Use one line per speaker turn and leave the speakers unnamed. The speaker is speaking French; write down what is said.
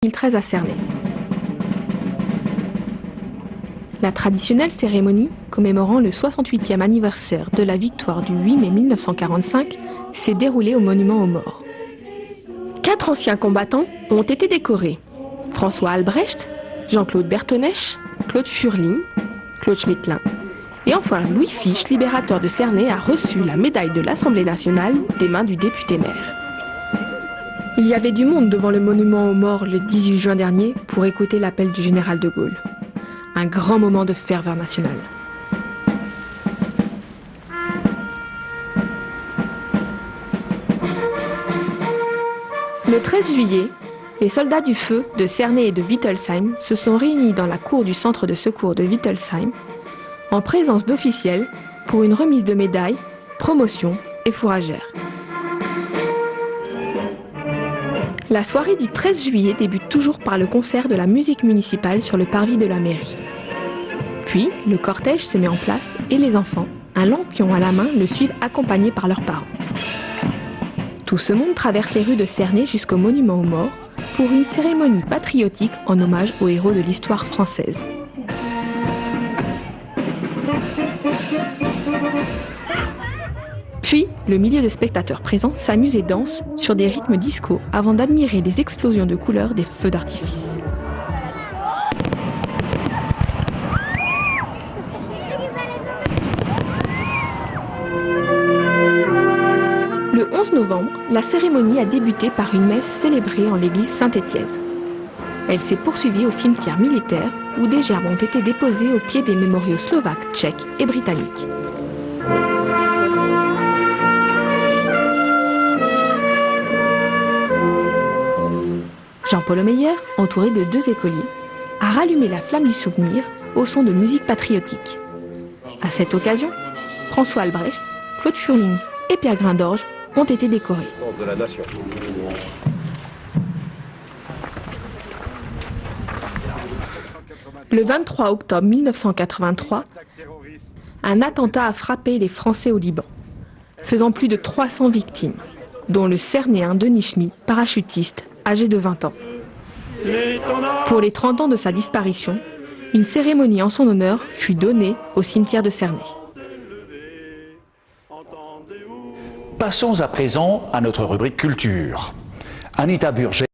2013 à Cernay. La traditionnelle cérémonie commémorant le 68e anniversaire de la victoire du 8 mai 1945 s'est déroulée au monument aux morts. 4 anciens combattants ont été décorés. François Albrecht, Jean-Claude Bertonèche, Claude Furling, Claude Schmittlin. Et enfin, Louis Fiche, libérateur de Cernay, a reçu la médaille de l'Assemblée nationale des mains du député-maire. Il y avait du monde devant le monument aux morts le 18 juin dernier pour écouter l'appel du général de Gaulle. Un grand moment de ferveur nationale. Le 13 juillet, les soldats du feu de Cernay et de Wittelsheim se sont réunis dans la cour du centre de secours de Wittelsheim, en présence d'officiels, pour une remise de médailles, promotion et fourragères. La soirée du 13 juillet débute toujours par le concert de la musique municipale sur le parvis de la mairie. Puis, le cortège se met en place et les enfants, un lampion à la main, le suivent accompagnés par leurs parents. Tout ce monde traverse les rues de Cernay jusqu'au monument aux morts pour une cérémonie patriotique en hommage aux héros de l'histoire française. Puis, le millier de spectateurs présents s'amuse et danse sur des rythmes disco avant d'admirer les explosions de couleurs des feux d'artifice. Le 11 novembre, la cérémonie a débuté par une messe célébrée en l'église Saint-Étienne. Elle s'est poursuivie au cimetière militaire où des gerbes ont été déposées au pied des mémoriaux slovaques, tchèques et britanniques. Jean-Paul Meyer, entouré de 2 écoliers, a rallumé la flamme du souvenir au son de musique patriotique. À cette occasion, François Albrecht, Claude Furling et Pierre Grindorge ont été décorés. Le 23 octobre 1983, un attentat a frappé les Français au Liban, faisant plus de 300 victimes, dont le Cernéen Denis Schmitt, parachutiste, âgé de 20 ans. Pour les 30 ans de sa disparition, une cérémonie en son honneur fut donnée au cimetière de Cernay.
Passons à présent à notre rubrique culture. Anita Burger